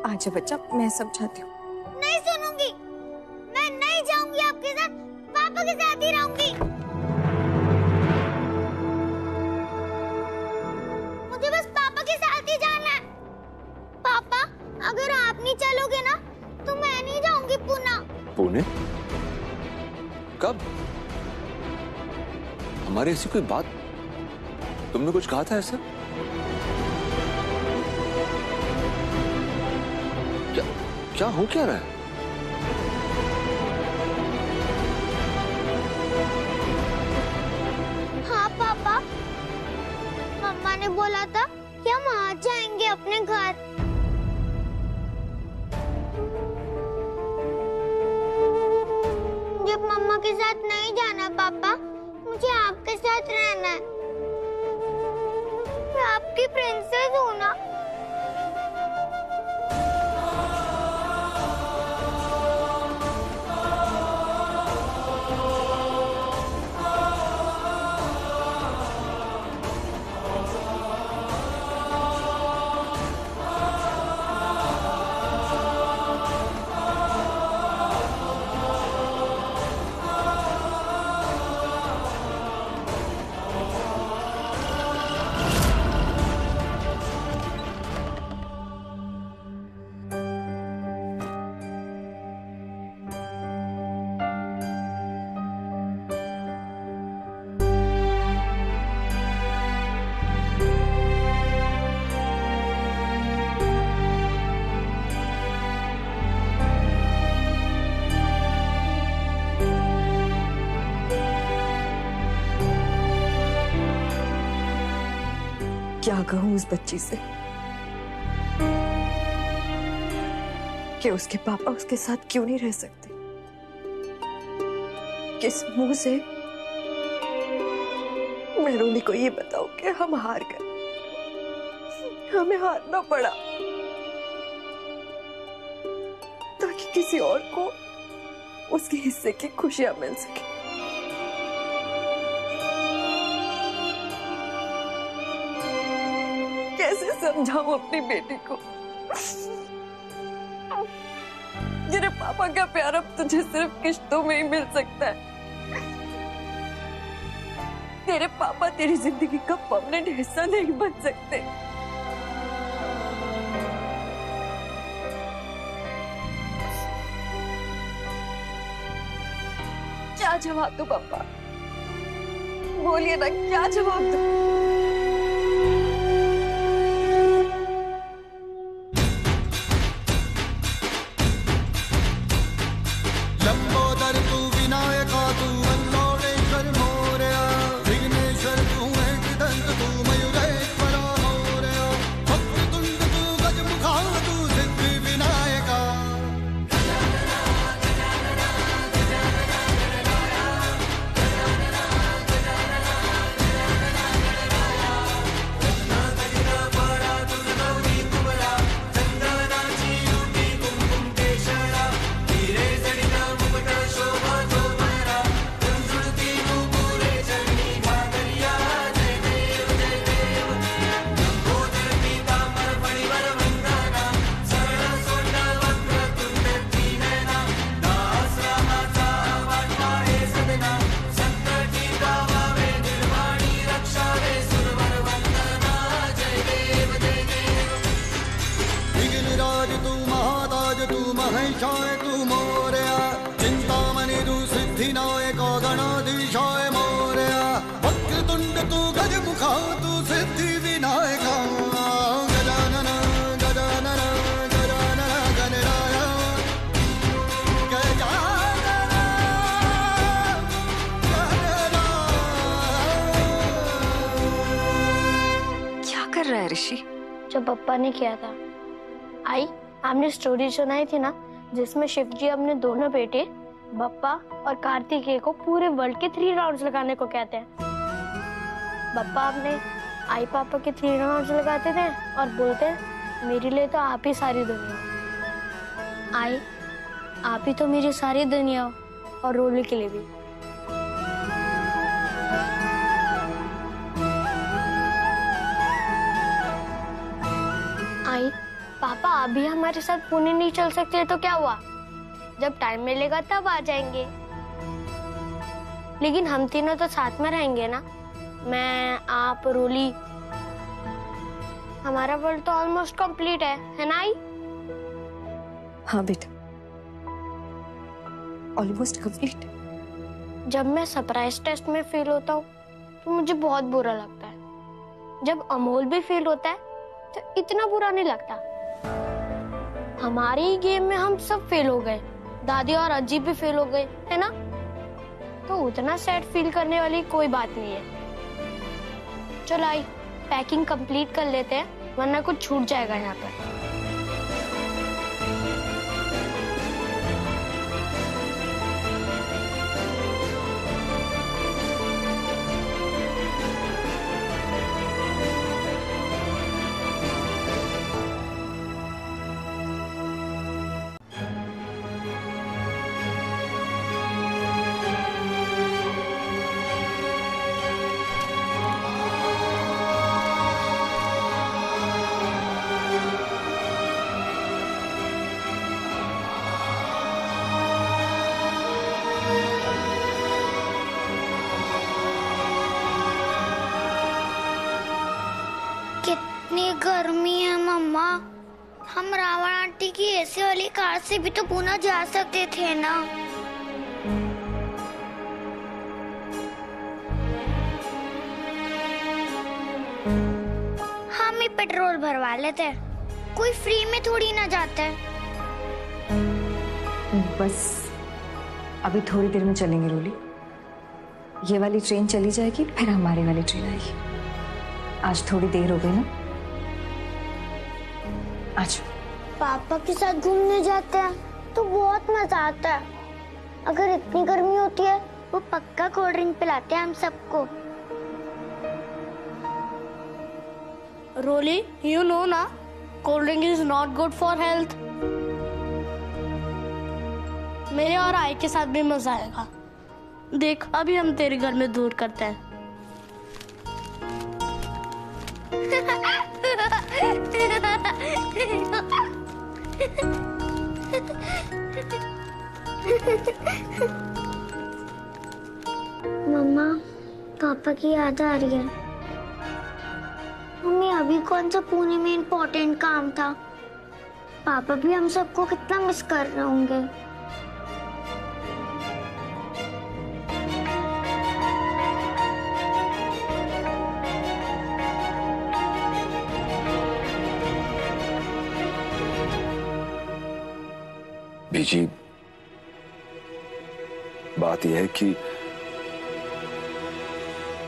आजा बच्चा, मैं समझाती हूँ। नहीं सुनूंगी, मैं नहीं जाऊंगी आपके साथ, पापा के साथ ही रहूंगी। मुझे बस पापा के साथ ही जाना है। पापा, अगर आप नहीं चलोगे ना तो मैं नहीं जाऊंगी पुणे। पुणे? कब? हमारी ऐसी कोई बात, तुमने कुछ कहा था ऐसा? क्या हो क्या रहा है? हाँ पापा, मम्मा ने बोला था कि हम आ जाएंगे अपने घर। मुझे मम्मा के साथ नहीं जाना पापा, मुझे आपके साथ रहना है। मैं आपकी प्रिंसेस हूँ ना। क्या कहूं उस बच्ची से कि उसके पापा उसके साथ क्यों नहीं रह सकते? किस मुंह से मैं रोली को ये बताऊं कि हम हार गए, हमें हारना पड़ा ताकि किसी और को उसके हिस्से की खुशियां मिल सके। कैसे समझाऊं अपनी बेटी को जिन्हें पापा का प्यार अब तुझे सिर्फ किश्तों में ही मिल सकता है। तेरे पापा तेरी जिंदगी का परमानेंट हिस्सा नहीं बन सकते। क्या जवाब दूं पापा? बोलिए ना, क्या जवाब दूं? लंबोदर तू विनायका तू वल्लोडेश्वर मोरया विघ्नेश्वर तू वेंकटदंत तू मयूरेश्वरा मोरया वक्रतुंड तू गजमुखा तू सिद्धि विनायका महेशाय तू मोरया चिंतामणि तू सिद्धिनायक गणाधीशाय मोरया वक्रतुंड तू गजमुखा तू सिद्धि विनायका गजानन गजानन गजानन गणराय गजानन क्या कर रहा है ऋषि? जो पापा ने किया था। आई, आपने स्टोरी सुनाई थी ना जिसमें शिव जी अपने दोनों बेटे बप्पा और कार्तिकेय को पूरे वर्ल्ड के 3 राउंड्स लगाने को कहते हैं। बप्पा अपने आई पापा के 3 राउंड्स लगाते थे और बोलते हैं मेरे लिए तो आप ही सारी दुनिया। आई, आप ही तो मेरी सारी दुनिया हो, और रोली के लिए भी। आई, पापा अभी हमारे साथ पुणे नहीं चल सकते तो क्या हुआ, जब टाइम मिलेगा तब आ जाएंगे। लेकिन हम तीनों तो साथ में रहेंगे ना, मैं, आप, रोली। हमारा वर्ल्ड तो ऑलमोस्ट कंप्लीट है ना आई? हाँ बेटा, ऑलमोस्ट कंप्लीट। जब मैं सरप्राइज टेस्ट में फेल होता हूँ तो मुझे बहुत बुरा लगता है। जब अमोल भी फेल होता है तो इतना बुरा नहीं लगता। हमारे ही गेम में हम सब फेल हो गए, दादी और अज्जी भी फेल हो गए, है ना? तो उतना सैड फील करने वाली कोई बात नहीं है। चलो आई, पैकिंग कंप्लीट कर लेते हैं, वरना कुछ छूट जाएगा यहाँ पर। कितनी गर्मी है मम्मा। हम रावण आंटी की एसी वाली कार से भी तो पुणे जा सकते थे ना। हम ही पेट्रोल भरवा लेते, कोई फ्री में थोड़ी ना जाता है। बस अभी थोड़ी देर में चलेंगे रोली। ये वाली ट्रेन चली जाएगी, फिर हमारी वाली ट्रेन आएगी। आज थोड़ी देर हो गई ना, आज पापा के साथ घूमने जाते हैं तो बहुत मजा आता है। अगर इतनी गर्मी होती है वो पक्का कोल्ड ड्रिंक पिलाते हैं हम सबको। रोली, you know ना, cold drink is not good for health. मेरे और आई के साथ भी मजा आएगा। देख, अभी हम तेरे घर में दूर करते हैं। मम्मा, पापा की याद आ रही है। मम्मी, अभी कौन सा पुणे में इम्पोर्टेंट काम था? पापा भी हम सबको कितना मिस कर रहे होंगे। बीजी, बात यह है कि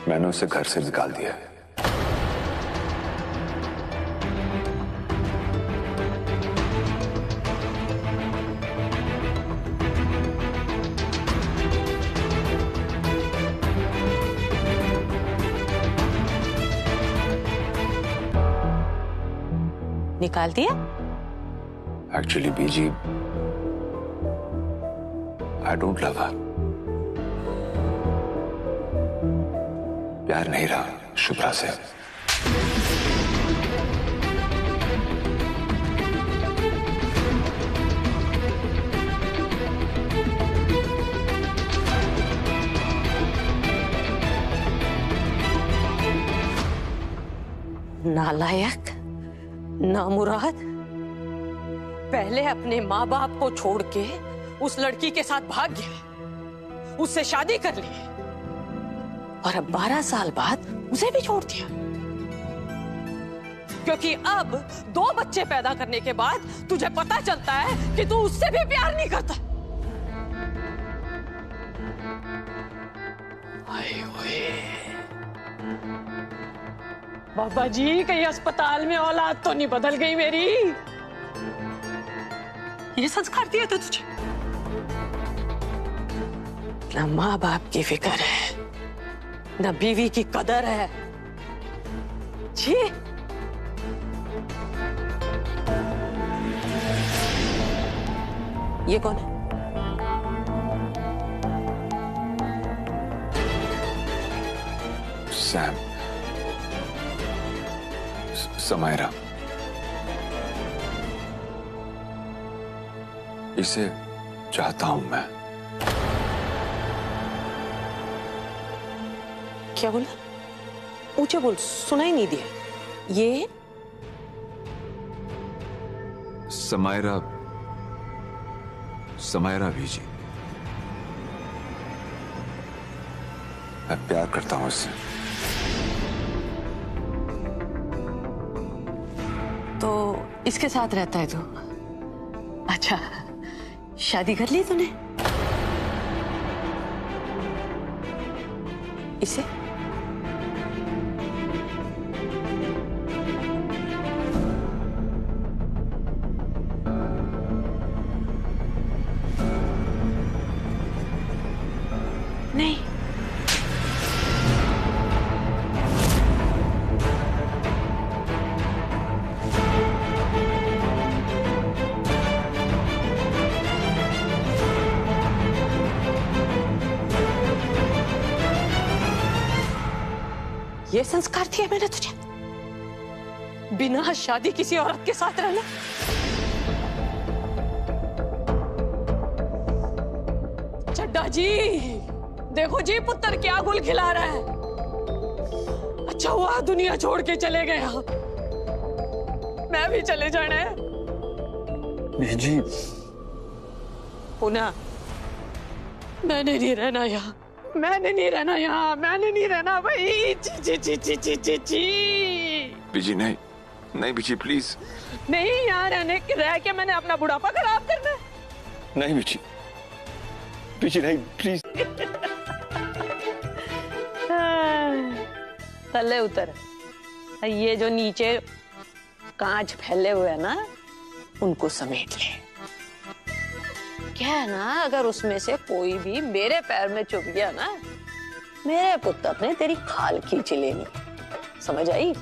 मैंने उसे घर से निकाल दिया है। निकाल दिया? Actually busy, I don't love her. प्यार नहीं रहा शुभ्रा से। नालायक, नामुराद, पहले अपने माँ बाप को छोड़ के उस लड़की के साथ भाग गया, उससे शादी कर ली और अब 12 साल बाद उसे भी छोड़ दिया। क्योंकि अब 2 बच्चे पैदा करने के बाद तुझे पता चलता है कि तू उससे भी प्यार नहीं करता। आए हुए बाबा जी, कहीं अस्पताल में औलाद तो नहीं बदल गई मेरी? ये संस्कार दिया था तुझे? न माँ बाप की फिक्र है, न बीवी की कदर है। जी, ये कौन है? सैम, समायरा। इसे चाहता हूं मैं। क्या बोला? ऊंचे बोल, सुनाई नहीं दिया। ये समायरा बीजी, मैं प्यार करता हूं उससे। तो इसके साथ रहता है तू? अच्छा, शादी कर ली तूने? इसे? नहीं। ये संस्कार दिए मैंने तुझे? बिना शादी किसी औरत के साथ रहना? चड्डा जी, देखो जी पुत्र क्या गुल खिला रहा है। अच्छा हुआ दुनिया छोड़ के चले गए आप। मैं भी चले जाना है। बीजी, पुनः मैंने नहीं रहना यहाँ, मैंने नहीं रहना यहाँ, मैंने नहीं रहना भाई। ची ची ची ची ची ची ची। बीजी नहीं, नहीं बीजी प्लीज। नहीं, यहाँ रह के मैंने अपना बुढ़ापा खराब करना है। नहीं बीजी, बीजी नहीं प्लीज। थल्ले उतर। ये जो नीचे कांच फैले हुए हैं ना, उनको समेट ले। क्या है ना, अगर उसमें से कोई भी मेरे पैर में चुभ गया ना, मेरे पुत्र ने तेरी खाल खींच लेनी। समझ आई?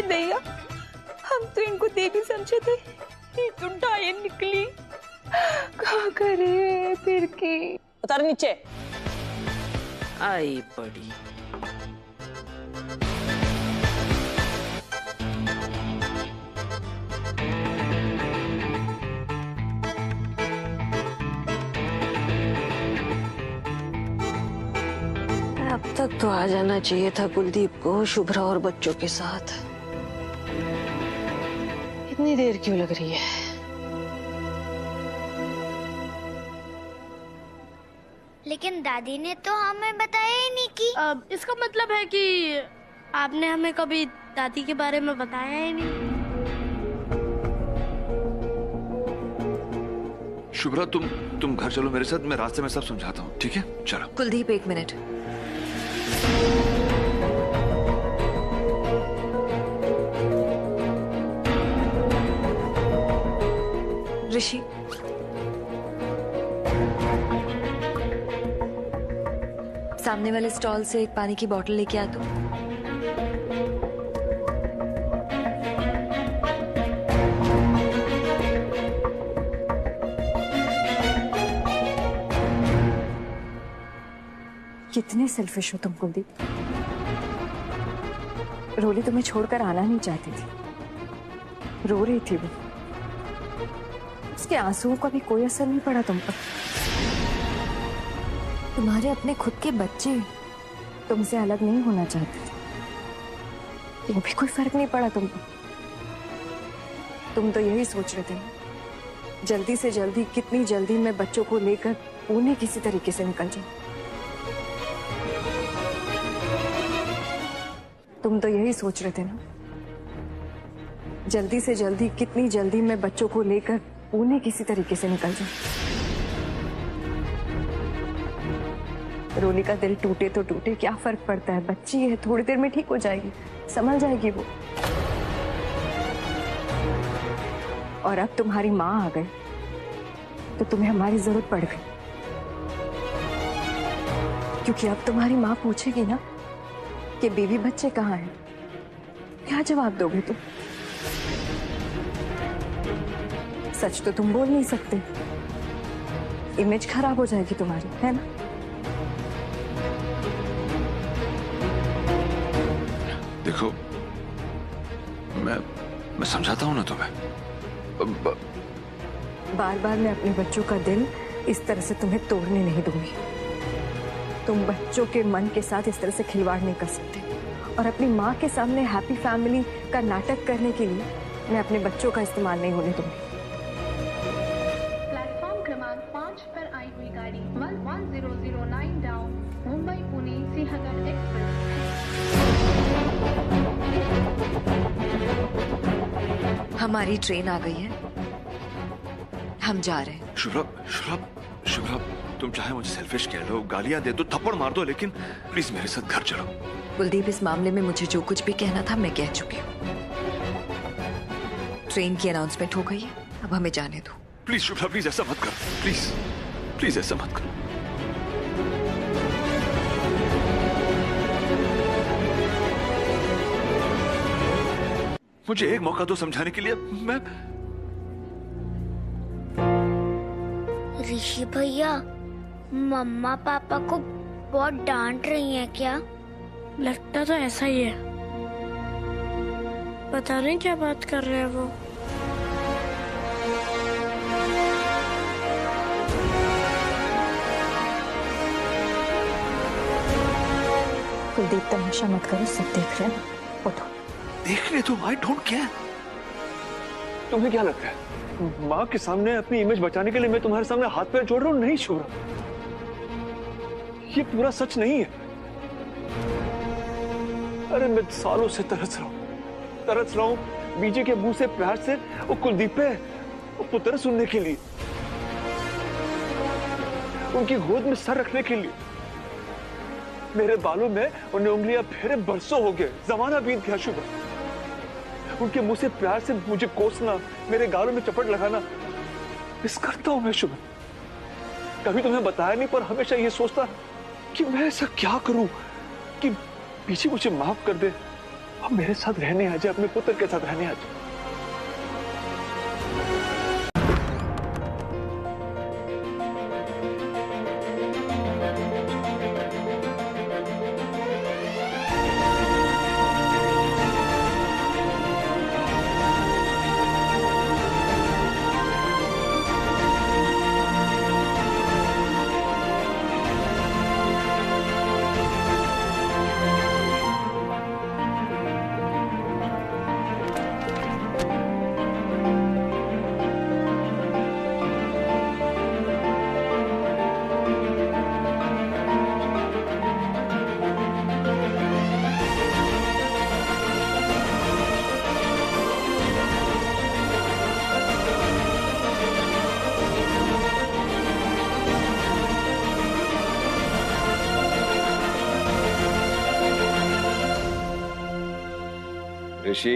दैया, हम तो इनको देवी समझे थे, ये तो डायन निकली। क्या करे फिर की? उतर नीचे। आई बड़ी। अब तक तो आ जाना चाहिए था कुलदीप को शुभ्रा और बच्चों के साथ। इतनी देर क्यों लग रही है? लेकिन दादी ने तो हमें बताया ही नहीं कि इसका मतलब है कि आपने हमें कभी दादी के बारे में बताया ही नहीं। शुभ्रा तुम घर चलो मेरे साथ, मैं रास्ते में सब समझाता हूँ, ठीक है? चलो। कुलदीप एक मिनट। ऋषि, सामने वाले स्टॉल से एक पानी की बोतल लेके आ तू। कितने सेल्फिश हो तुम कुलदीप। रोली तुम्हें छोड़कर आना नहीं चाहती थी, रो रही थी वो। उसके आंसुओं का भी कोई असर नहीं पड़ा तुम पर। तुम्हारे अपने खुद के बच्चे तुमसे अलग नहीं होना चाहते थे, वो भी कोई फर्क नहीं पड़ा तुम पर। तुम तो यही सोच रहे थे, जल्दी से जल्दी, कितनी जल्दी मैं बच्चों को लेकर पुणे किसी तरीके से निकल जाऊं। तुम तो यही सोच रहे थे ना, जल्दी से जल्दी, कितनी जल्दी मैं बच्चों को लेकर पुणे किसी तरीके से निकल जाऊं। रोली का दिल टूटे तो टूटे, क्या फर्क पड़ता है? बच्ची है, थोड़ी देर में ठीक हो जाएगी, संभल जाएगी वो। और अब तुम्हारी माँ आ गई तो तुम्हें हमारी जरूरत पड़ गई, क्योंकि अब तुम्हारी माँ पूछेगी ना कि बीवी बच्चे कहाँ हैं, क्या जवाब दोगे तुम? सच तो तुम बोल नहीं सकते, इमेज खराब हो जाएगी तुम्हारी, है ना? देखो मैं समझाता हूँ ना तुम्हें। बार बार मैं अपने बच्चों का दिल इस तरह से तुम्हें तोड़ने नहीं दूंगी। तुम बच्चों के मन के साथ इस तरह से खिलवाड़ नहीं कर सकते, और अपनी माँ के सामने हैप्पी फैमिली का नाटक करने के लिए मैं अपने बच्चों का इस्तेमाल नहीं होने दूंगी। प्लेटफॉर्म क्रमांक 5 पर आई हुई गाड़ी 11009 डाउन मुंबई पुणे सिंहगढ़ एक्सप्रेस। हमारी ट्रेन आ गई है, हम जा रहे हैं। शुभ्रा, शुभ्रा, शुभ्रा, तुम चाहे मुझे सेल्फिश कह लो, गालियां दे दो, थप्पड़ मार दो, लेकिन प्लीज मेरे साथ घर चलो। कुलदीप, इस मामले में मुझे जो कुछ भी कहना था मैं कह चुकी हूँ। ट्रेन की अनाउंसमेंट हो गई है, अब हमें जाने दो। प्लीज शुभ्रा, प्लीज ऐसा मत करो, प्लीज प्लीज ऐसा मत करो। मुझे एक मौका दो समझाने के लिए। मैं ऋषि भैया, मम्मा पापा को बहुत डांट रही हैं क्या? लगता तो ऐसा ही है, पता नहीं क्या बात कर रहे हैं वो। कुलदीप, तमाशा मत करो, सब देख रहे हैं। उठो। देख ले तुम, आई डोंट केयर। तुम्हें क्या लगता है माँ के सामने अपनी इमेज बचाने के लिए मैं तुम्हारे सामने हाथ पैर जोड़ रहा हूँ? नहीं शुभ्रा, ये पूरा सच नहीं है। अरे मैं सालों से तरस रहा हूँ बीजे के मुंह से प्यार से वो कुलदीप पे वो पुत्र सुनने के लिए, उनकी गोद में सर रखने के लिए। मेरे बालों में उन्हें उंगलियां फेरे बरसों हो गए, जमाना बीत गया शुभ्रा। उनके मुंह से प्यार से मुझे कोसना, मेरे गालों में चपट लगाना मिस करता हूं मैं शुभ्रा। कभी तुम्हें बताया नहीं, पर हमेशा ये सोचता कि मैं ऐसा क्या करूं कि पीछे मुझे माफ कर दे, अब मेरे साथ रहने आ जाए, अपने पुत्र के साथ रहने आ जाए। ऋषि,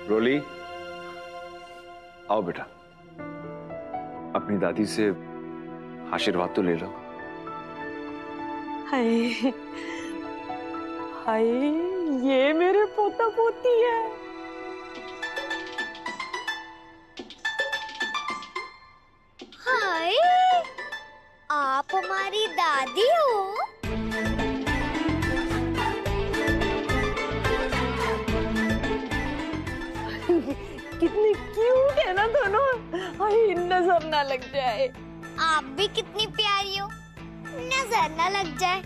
रोली, आओ बेटा, अपनी दादी से आशीर्वाद तो ले लो। हाय हाय, ये मेरे पोता पोती है। हाय, आप हमारी दादी हो? कितनी क्यूट है ना दोनों, हाय नजर ना लग जाए। आप भी कितनी प्यारी हो, नजर ना लग जाए।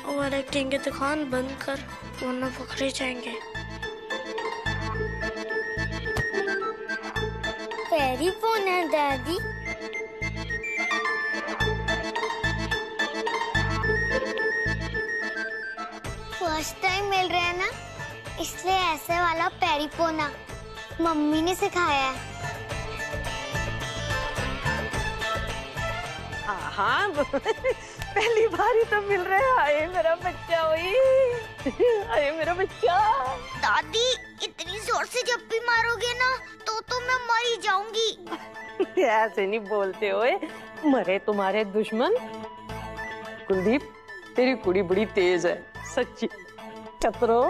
ओवर एक्टिंग की दुकान बंद कर, वरना पकड़े जाएंगे। पैरी फोन है दादी। फर्स्ट टाइम मिल रहे हैं ना, इसलिए ऐसे वाला पैरी पोना मम्मी ने सिखाया है। हाँ पहली बार ही तो मिल रहे हैं। आए मेरा बच्चा, वही आए मेरा बच्चा। दादी, इतनी जोर से जब भी मारोगे ना तो मैं मर ही जाऊंगी। ऐसे नहीं बोलते हो, मरे तुम्हारे दुश्मन। कुलदीप, तेरी कुड़ी बड़ी तेज है सच्ची। चतरो,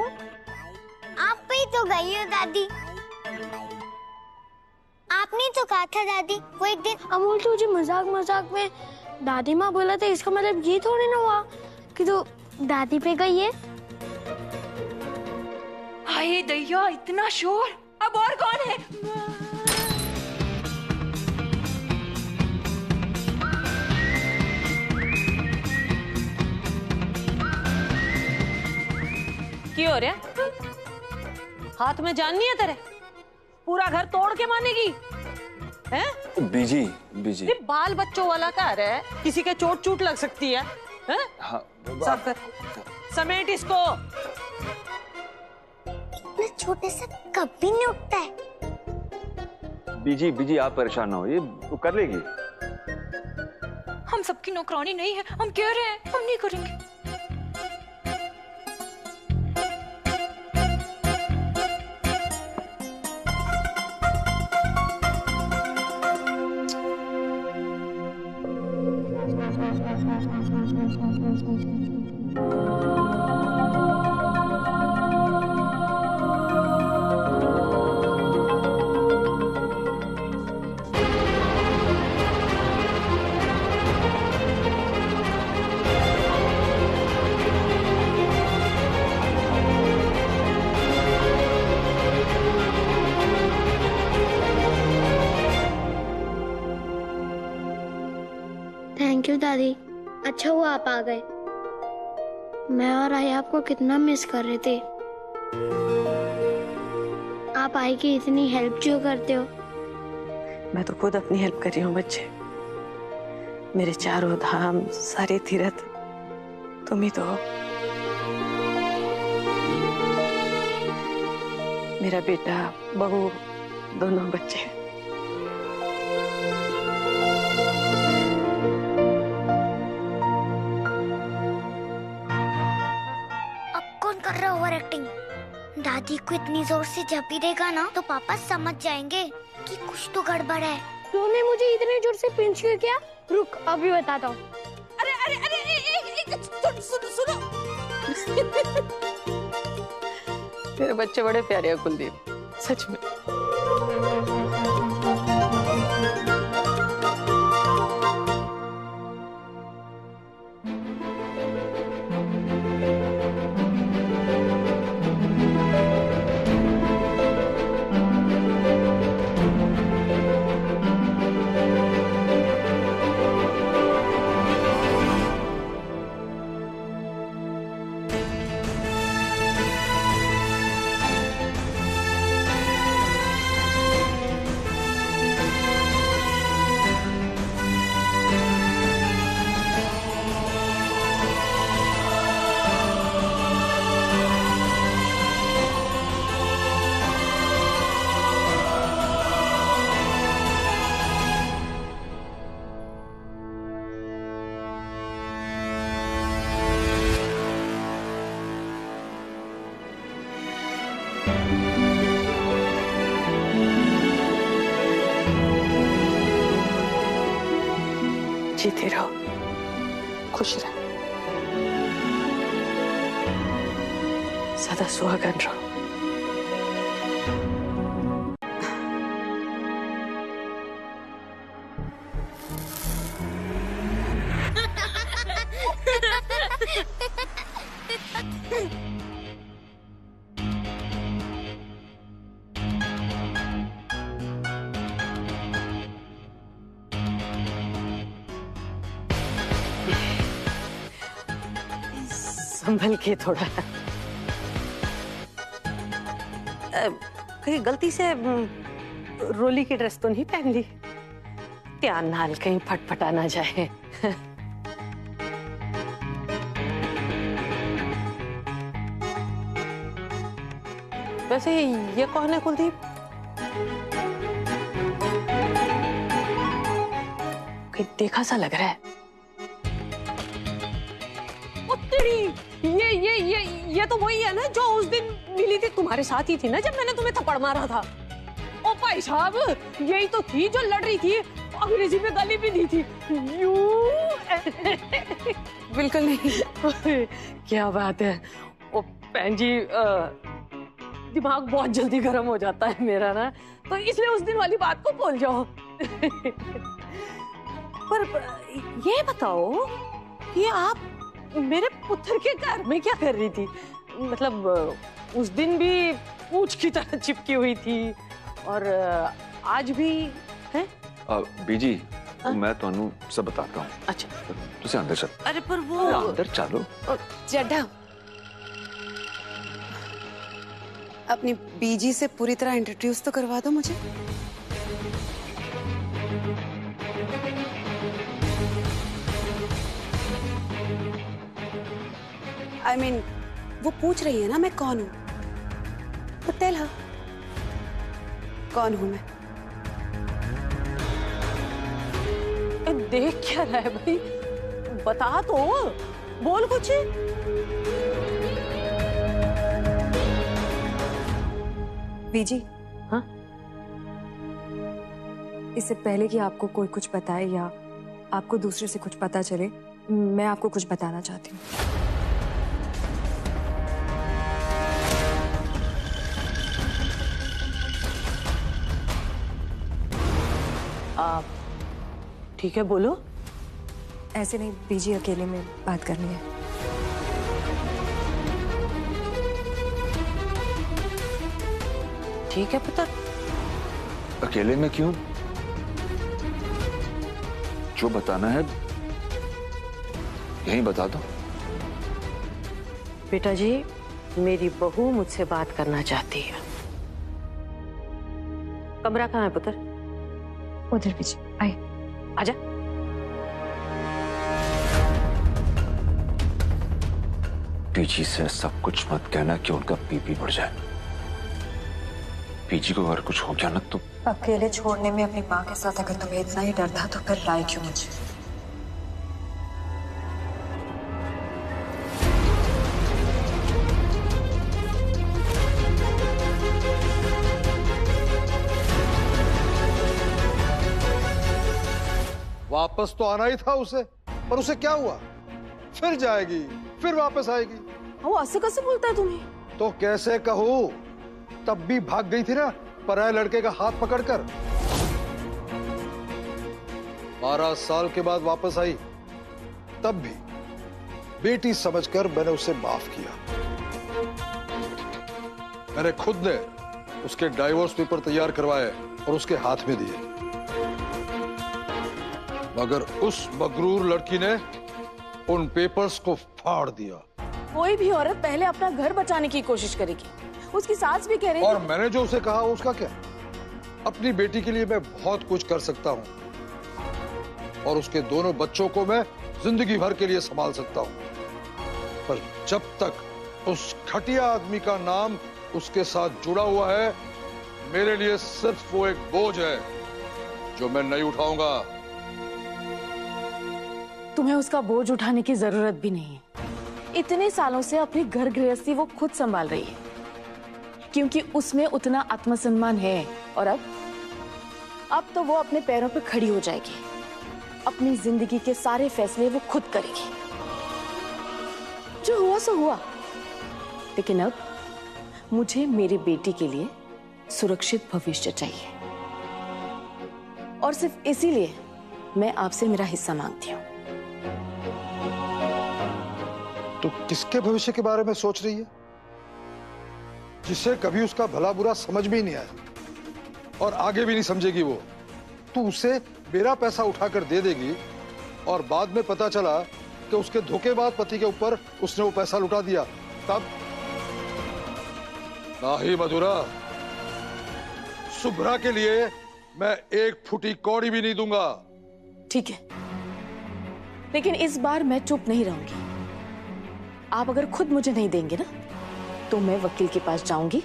आप पे ही तो गई हो दादी। आपने तो कहा था दादी, वो एक दिन अमोल तुझे मजाक मजाक में दादी माँ बोला था, इसका मतलब ये थोड़ी ना हुआ कि तू दादी पे गई है। हाय दैया, इतना शोर, अब और कौन है? क्यों हो रहा? हाथ में जान नहीं है तेरे? पूरा घर तोड़ के मानेगी हैं? बीजी बीजी, ये बाल बच्चों वाला घर है, किसी के चोट चूट लग सकती है, हैं? हाँ साफ कर, समेट इसको। इतने छोटे से कभी नहीं उठता है। बीजी बीजी, आप परेशान ना हो, ये वो कर लेगी। हम सबकी नौकरानी नहीं है, हम कह रहे हैं हम नहीं करेंगे। थैंक यू दादी, अच्छा हुआ आप आ गए। मैं और आई आपको कितना मिस कर रहे थे। आप आई की इतनी हेल्प जो करते हो। मैं तो खुद अपनी हेल्प कर रही हूँ बच्चे। मेरे चारों धाम, सारे तीर्थ तुम ही तो हो। मेरा बेटा, बहू, दोनों बच्चे। कर रहा ओवर एक्टिंग। दादी को इतनी जोर से झपी देगा ना तो पापा समझ जाएंगे कि कुछ तो गड़बड़ है। तूने मुझे इतने जोर से पिंच क्यों किया? रुक अभी बताता हूँ। अरे अरे अरे सुनो। मेरे बच्चे बड़े प्यारे हैं कुलदीप, सच में। जीते रहो, खुश रहो, सदा सुहागन रहो। संभल के थोड़ा। कहीं गलती से रोली की ड्रेस तो नहीं पहन ली? ध्यान नाल कहीं फटफटा ना जाए। वैसे ये कौन है कुलदीप? कहीं देखा सा लग रहा है। ये तो वही है ना जो उस दिन मिली थी, तुम्हारे साथ ही थी ना जब मैंने तुम्हें थप्पड़ मारा था। ओ भाई साहब, यही तो थी जो लड़ रही थी, अंग्रेजी में गाली भी दी थी। बिल्कुल नहीं। क्या बात है। ओ बहन जी, दिमाग बहुत जल्दी गर्म हो जाता है मेरा ना, तो इसलिए उस दिन वाली बात को भूल जाओ। पर ये बताओ कि आप मेरे पुत्र के घर में क्या कर रही थी? मतलब उस दिन भी पूंछ की तरह चिपकी हुई थी और आज भी है? बीजी मैं ਤੁਹਾਨੂੰ सब बताता हूँ। अच्छा तुझे अंदर चल। अरे पर वो अंदर चलो। चड्ढा अपनी बीजी से पूरी तरह इंट्रोड्यूस तो करवा दो मुझे। I mean, वो पूछ रही है ना मैं कौन हूं, तो टेल हर कौन हूं मैं। देख क्या रहा है भाई, बता तो, बोल कुछ। बीजी हाँ? इससे पहले कि आपको कोई कुछ बताए या आपको दूसरे से कुछ पता चले, मैं आपको कुछ बताना चाहती हूँ। आप ठीक है, बोलो। ऐसे नहीं बीजी, अकेले में बात करनी है। ठीक है पुत्र। अकेले में क्यों? जो बताना है यहीं बता दो। बेटा जी, मेरी बहू मुझसे बात करना चाहती है। कमरा कहाँ है पुत्र? उधर बीजी, आए। आजा। बीजी से सब कुछ मत कहना कि उनका बीपी बढ़ जाए। बीजी को अगर कुछ हो गया ना तो अकेले छोड़ने में अपनी माँ के साथ अगर तुम्हें इतना ही डर था तो फिर लाए क्यों मुझे? वापस तो आना ही था उसे, पर उसे क्या हुआ? फिर जाएगी, फिर वापस आएगी। वो ऐसे कैसे बोलता है तुम्हें? तो कैसे कहूँ? तब भी भाग गई थी ना पराये लड़के का हाथ पकड़कर। 12 साल के बाद वापस आई, तब भी बेटी समझकर मैंने उसे माफ किया। मैंने खुद ने उसके डाइवोर्स पेपर तैयार करवाए और उसके हाथ में दिए, मगर उस मगरूर लड़की ने उन पेपर्स को फाड़ दिया। कोई भी औरत पहले अपना घर बचाने की कोशिश करेगी, उसकी सास भी कह रही और मैंने जो उसे कहा उसका क्या? अपनी बेटी के लिए मैं बहुत कुछ कर सकता हूँ और उसके दोनों बच्चों को मैं जिंदगी भर के लिए संभाल सकता हूँ, पर जब तक उस घटिया आदमी का नाम उसके साथ जुड़ा हुआ है, मेरे लिए सिर्फ वो एक बोझ है जो मैं नहीं उठाऊंगा। तुम्हें उसका बोझ उठाने की जरूरत भी नहीं है। इतने सालों से अपनी घर गृहस्थी वो खुद संभाल रही है, क्योंकि उसमें उतना आत्मसम्मान है। और अब तो वो अपने पैरों पर खड़ी हो जाएगी, अपनी जिंदगी के सारे फैसले वो खुद करेगी। जो हुआ सो हुआ, लेकिन अब मुझे मेरी बेटी के लिए सुरक्षित भविष्य चाहिए, और सिर्फ इसीलिए मैं आपसे मेरा हिस्सा मांगती हूँ। तो किसके भविष्य के बारे में सोच रही है, जिसे कभी उसका भला बुरा समझ भी नहीं आया और आगे भी नहीं समझेगी वो? तू उसे मेरा पैसा उठाकर दे देगी और बाद में पता चला कि उसके धोखेबाज पति के ऊपर उसने वो पैसा लुटा दिया, तब? नहीं मधुरा, शुभ्रा के लिए मैं एक फुटी कौड़ी भी नहीं दूंगा। ठीक है, लेकिन इस बार मैं चुप नहीं रहूंगी। आप अगर खुद मुझे नहीं देंगे ना, तो मैं वकील के पास जाऊंगी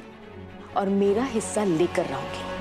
और मेरा हिस्सा लेकर रहूंगी।